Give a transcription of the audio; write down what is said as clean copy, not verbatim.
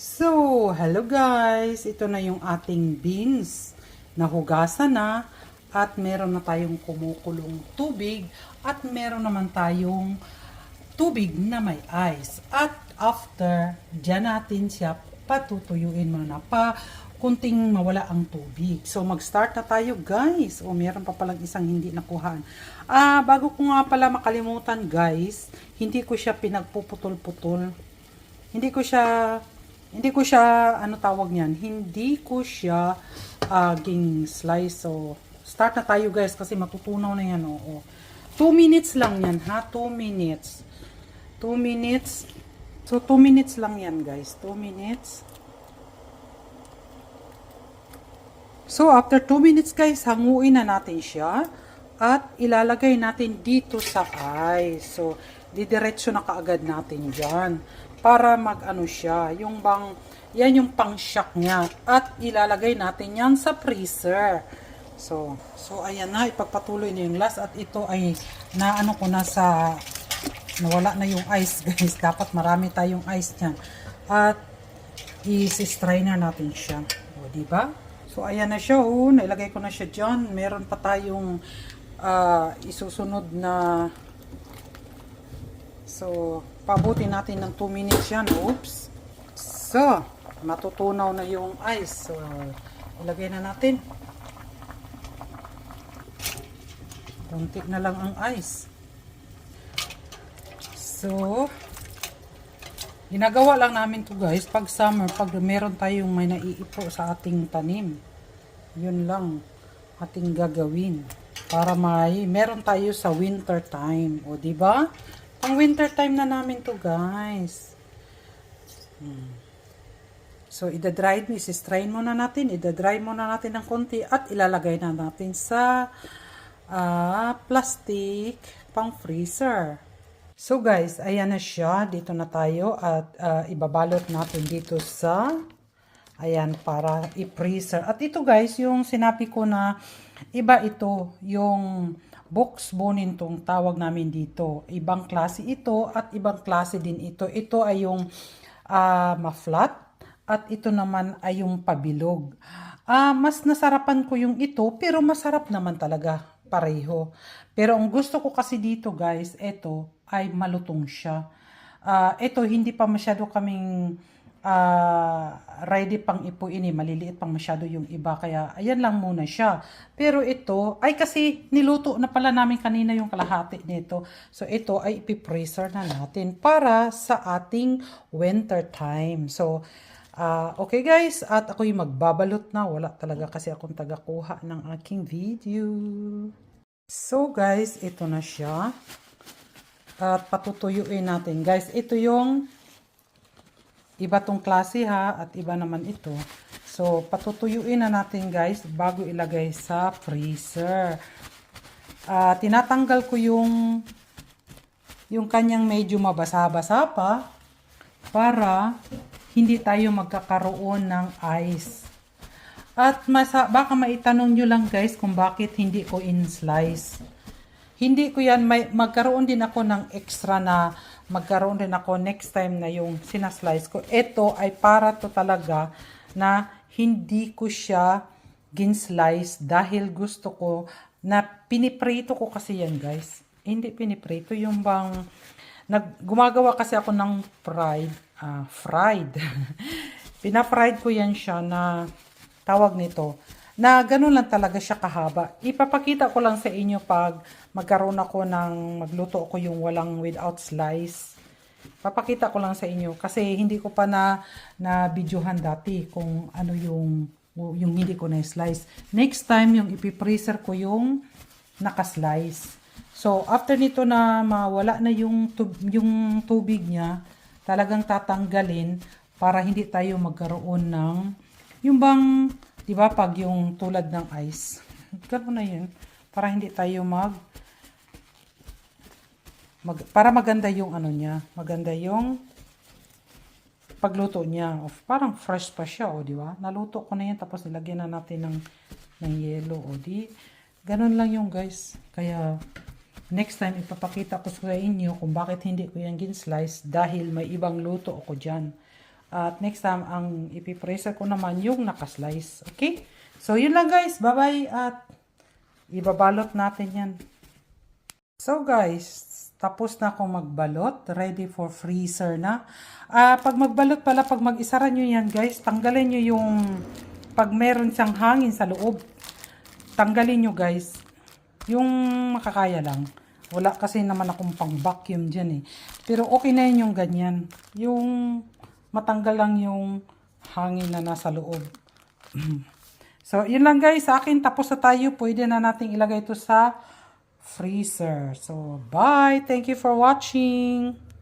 So, hello guys! Ito na yung ating beans. Nahugasan na at meron na tayong kumukulong tubig at meron naman tayong tubig na may ice. At after, dyan natin siya patutuyuin muna pa kunting mawala ang tubig. So, mag-start na tayo guys. O, meron pa palang isang hindi nakuhaan. Bago ko nga pala makalimutan guys, hindi ko siya pinagpuputol-putol. Hindi ko siya, ano tawag niyan, hindi ko siya ging slice. So, start na tayo guys kasi matutunaw na yan. Oo. 2 minutes lang yan ha, 2 minutes. 2 minutes. So, 2 minutes lang yan guys, 2 minutes. So, after 2 minutes guys, hanguin na natin siya at ilalagay natin dito sa ice. So, didiretso na kaagad natin dyan para mag-ano siya, yung bang, yan yung pang-shock niya. At ilalagay natin yan sa freezer. So ayan na, ipagpatuloy na yung last. At ito ay, naano ko na sa, nawala na yung ice guys. Dapat marami tayong ice niyan. At, i-strainer natin siya. O, diba? So, ayan na siya. Oh, nailagay ko na siya dyan. Meron pa tayong isusunod na. So, pabutin natin ng 2 minutes yan. Oops. So, matutunaw na yung ice. So, ilagay na natin. Kunti na lang ang ice. So, ginagawa lang namin to guys pag summer, pag meron tayong may naiipo sa ating tanim. Yun lang ating gagawin para meron tayo sa winter time. O, di ba? Pang winter time na namin to guys. So, isi-strain muna natin. Ida-dry muna natin ng konti at ilalagay na natin sa plastic pang freezer. So, guys, ayan na siya. Dito na tayo at ibabalot natin dito sa ayan, para i-freezer. At ito guys, yung sinabi ko na iba ito, yung box bonin tong tawag namin dito. Ibang klase ito at ibang klase din ito. Ito ay yung ma-flat at ito naman ay yung pabilog. Mas nasarapan ko yung ito pero masarap naman talaga pareho. Pero ang gusto ko kasi dito guys, ito ay malutong siya. Ito hindi pa masyado kaming ready pang ipuin eh. Maliliit pang masyado yung iba. Kaya, ayan lang muna siya. Pero ito, ay kasi niluto na pala namin kanina yung kalahati nito. So, ito ay ipipreser na natin para sa ating winter time. So, okay guys. At ako yung magbabalot na. Wala talaga kasi akong tagakuha ng aking video. So, guys, ito na siya. At patutuyuin natin. Guys, ito yung iba tong klase ha, at iba naman ito. So, patutuyuin na natin guys, bago ilagay sa freezer. Tinatanggal ko yung kanyang medyo mabasa-basa pa, para hindi tayo magkakaroon ng ice. At baka maitanong nyo lang guys, kung bakit hindi ko in-slice. Hindi ko yan, magkaroon din ako ng extra na, magkaroon din ako next time na yung sinaslice ko. Ito ay para to talaga na hindi ko siya ginslice dahil gusto ko na piniprito ko kasi yan guys. Hindi piniprito, yung bang gumagawa kasi ako ng fried. Pina-fried ko yan siya na tawag nito. Na ganun lang talaga siya kahaba. Ipapakita ko lang sa inyo pag magkaroon ako magluto ako yung walang without slice. Papakita ko lang sa inyo kasi hindi ko pa na videohan dati kung ano yung hindi ko na slice. Next time yung ipipreser ko yung naka-slice. So after nito na mawala na yung tubig niya, talagang tatanggalin para hindi tayo magkaroon ng yung bang, di ba, pag yung tulad ng ice. Gano'n na yun. Para hindi tayo para maganda yung ano niya. Maganda yung pagluto niya. Parang fresh pa siya, o di ba? Naluto ko na yan, tapos nilagyan na natin ng yelo, o di. Gano'n lang yung guys. Kaya, next time, ipapakita ko sa inyo kung bakit hindi ko yan gin-slice dahil may ibang luto ako dyan. At next time, ang ipipreser ko naman yung nakaslice. Okay? So, yun lang guys. Bye-bye at ibabalot natin yan. So guys, tapos na akong magbalot. Ready for freezer na. Pag magbalot pala, pag mag-isara nyo yan guys, tanggalin nyo yung, pag meron siyang hangin sa loob, tanggalin nyo guys. Yung makakaya lang. Wala kasi naman akong pang vacuum dyan eh. Pero okay na yun yung ganyan. Yung matanggal lang yung hangin na nasa loob. So, yun lang guys. Sa akin, tapos na tayo. Pwede na nating ilagay ito sa freezer. So, bye. Thank you for watching.